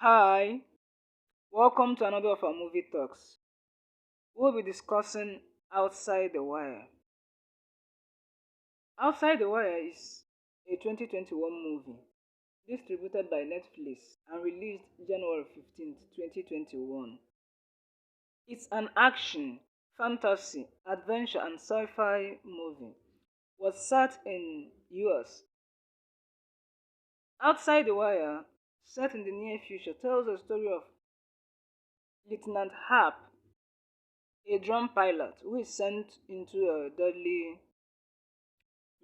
Hi, welcome to another of our movie talks. We'll be discussing Outside the Wire. Outside the Wire is a 2021 movie distributed by Netflix and released January 15th, 2021. It's an action, fantasy, adventure, and sci-fi movie. Was set in US. Outside the Wire, set in the near future, tells the story of Lieutenant Harp, a drum pilot who is sent into a deadly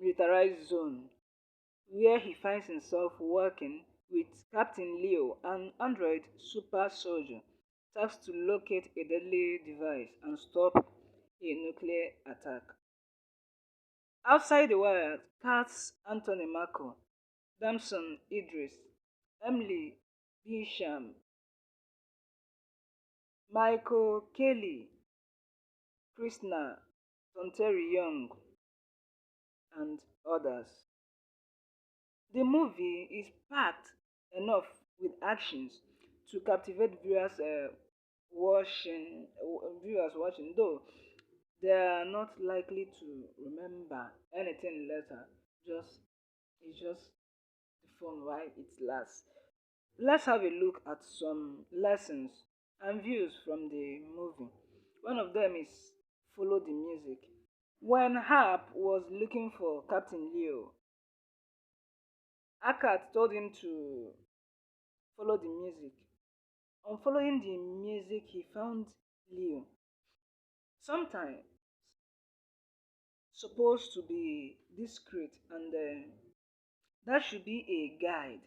militarized zone where he finds himself working with Captain Leo, an android super soldier tasked to locate a deadly device and stop a nuclear attack. Outside the Wire cast Anthony Mackie, Damson Idris, Emily Beecham, Michael Kelly, Kristina Tonteri-Young, and others. The movie is packed enough with actions to captivate viewers watching, though they are not likely to remember anything later. Just it's just the fun while it lasts. Let's have a look at some lessons and views from the movie. One of them is follow the music. When Harp was looking for Captain Leo, Akkad told him to follow the music. On following the music, he found Leo. Sometimes supposed to be discreet, and that should be a guide.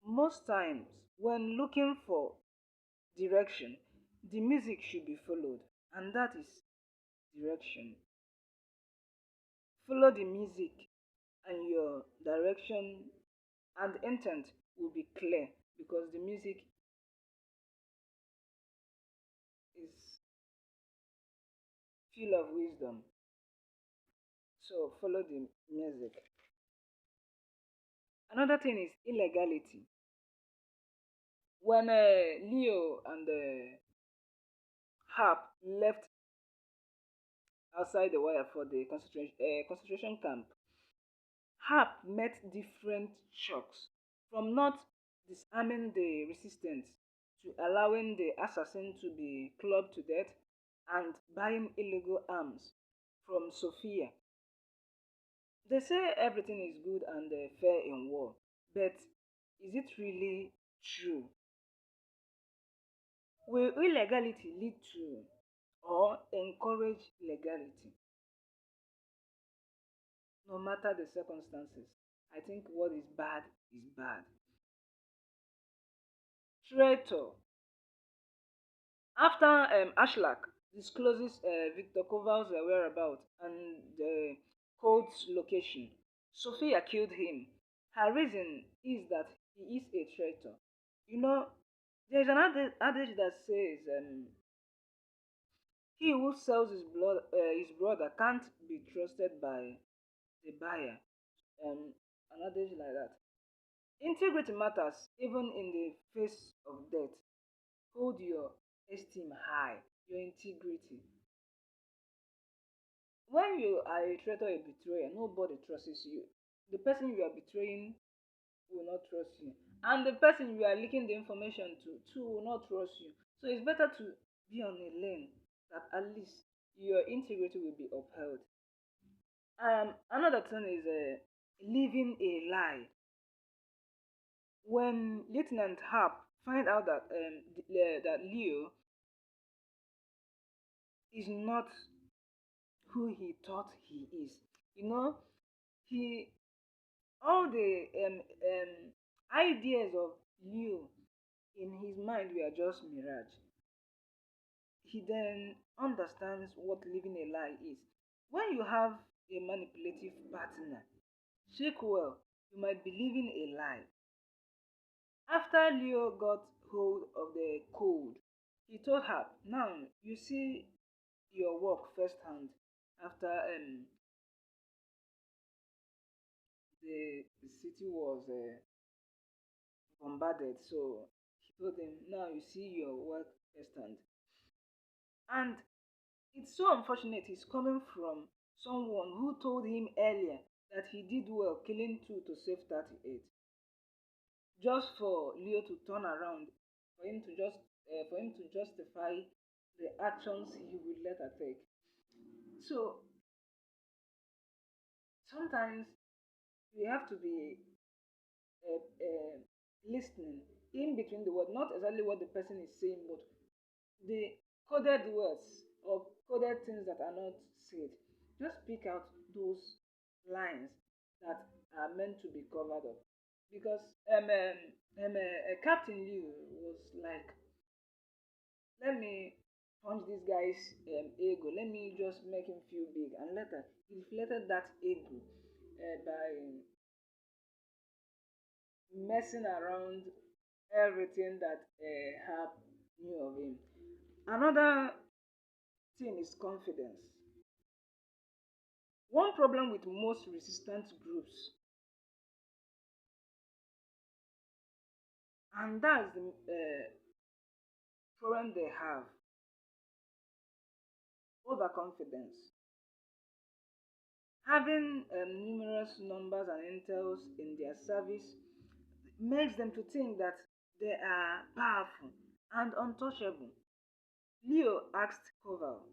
Most times, when looking for direction, the music should be followed, and that is direction. Follow the music, and your direction and intent will be clear because the music is full of wisdom. So follow the music. Another thing is illegality. When Leo and Harp left outside the wire for the concentration camp, Harp met different shocks from not disarming the resistance to allowing the assassin to be clubbed to death and buying illegal arms from Sophia. They say everything is good and fair in war, but is it really true? Will illegality lead to or encourage legality? No matter the circumstances, I think what is bad is bad. Traitor. After Ashlak discloses Victor Koval's whereabouts and the code's location, Sophia killed him. Her reason is that he is a traitor. You know, there's an adage that says, he who sells his brother can't be trusted by the buyer. Um, an adage like that. Integrity matters even in the face of death. Hold your esteem high, your integrity. When you are a traitor, a betrayer, nobody trusts you. The person you are betraying will not trust you, and the person you are leaking the information to too will not trust you. So it's better to be on a lane that at least your integrity will be upheld. Another thing is living a lie. When Lieutenant Harp find out that that Leo is not who he thought he is, you know, he all the ideas of Leo in his mind were just mirage. He then understands what living a lie is. When you have a manipulative partner, shake well, you might be living a lie. After Leo got hold of the code, he told her, now you see your work firsthand after the city was bombarded. So he told him, now you see your work firsthand. And it's so unfortunate he's coming from someone who told him earlier that he did well killing two to save 38. Just for Leo to turn around, for him to justify the actions he would later take. So sometimes we have to be listening in between the word, not exactly what the person is saying, but the coded words or coded things that are not said. Just pick out those lines that are meant to be covered up. Because Captain Liu was like, let me punch this guy's ego. Let me just make him feel big. And later, he deflated that ego by messing around everything that Harp knew of him. Another thing is confidence. One problem with most resistant groups, and that's the problem they have, overconfidence. Having numerous numbers and intels in their service makes them to think that they are powerful and untouchable. Leo asked Koval,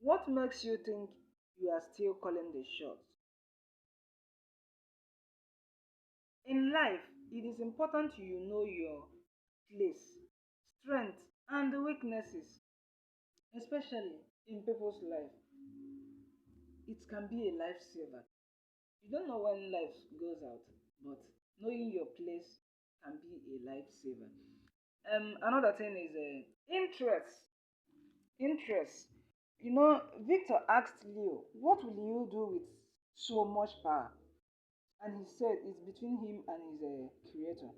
what makes you think you are still calling the shots? In life, it is important you know your place, strength, and weaknesses, especially in people's life. It can be a lifesaver. You don't know when life goes out, but knowing your place can be a lifesaver. Another thing is interest. Interest. Victor asked Leo, "What will you do with so much power?" And he said it's between him and his creator.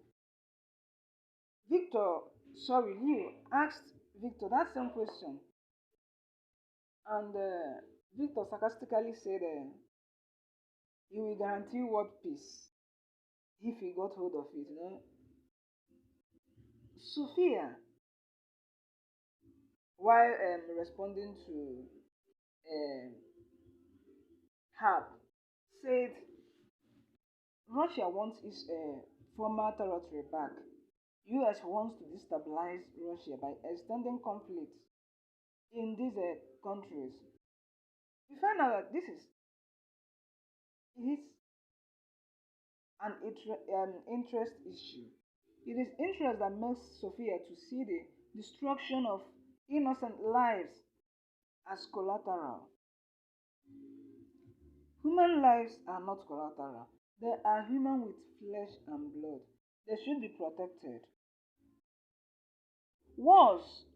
Leo asked Victor that same question, and Victor sarcastically said, "He will guarantee world peace if he got hold of it." Sophia, while responding to um, Harp, said Russia wants its former territory back. US wants to destabilize Russia by extending conflict in these countries. We find out that this is an interest issue. It is interest that makes Sophia to see the destruction of innocent lives as collateral. Human lives are not collateral. They are human with flesh and blood. They should be protected. Wars,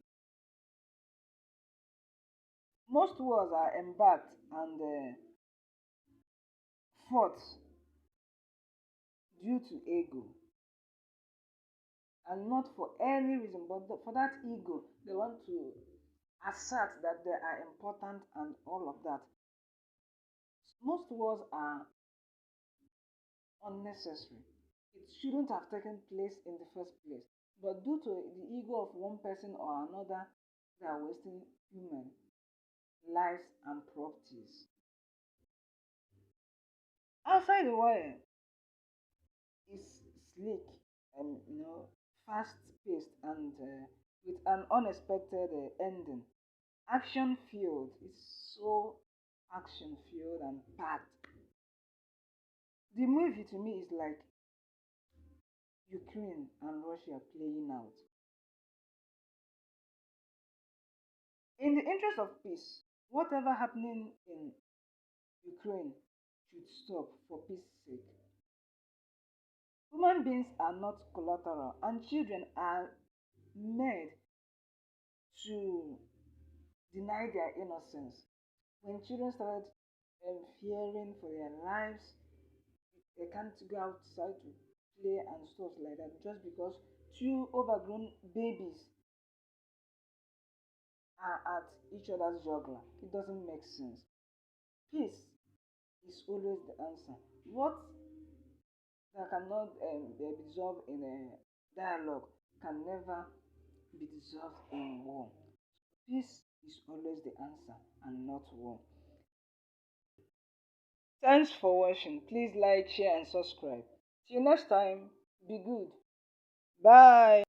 most wars are embarked and fought due to ego and not for any reason, but for that ego, they want to assert that they are important and all of that. Most wars are unnecessary. It shouldn't have taken place in the first place. But due to the ego of one person or another, they are wasting human lives and properties. Outside the wire is sleek and fast paced and with an unexpected ending. Action filled. It's so action filled and packed. The movie to me is like Ukraine and Russia playing out. In the interest of peace, whatever happening in Ukraine should stop for peace sake. Human beings are not collateral, and children are made to deny their innocence. When children started fearing for their lives, they can't go outside to play and stuff like that just because two overgrown babies are at each other's juggler. It doesn't make sense. Peace is always the answer. What that that cannot be dissolved in a dialogue can never be dissolved in war. Peace is always the answer and not war. Thanks for watching. Please like, share, and subscribe. Till next time, be good. Bye.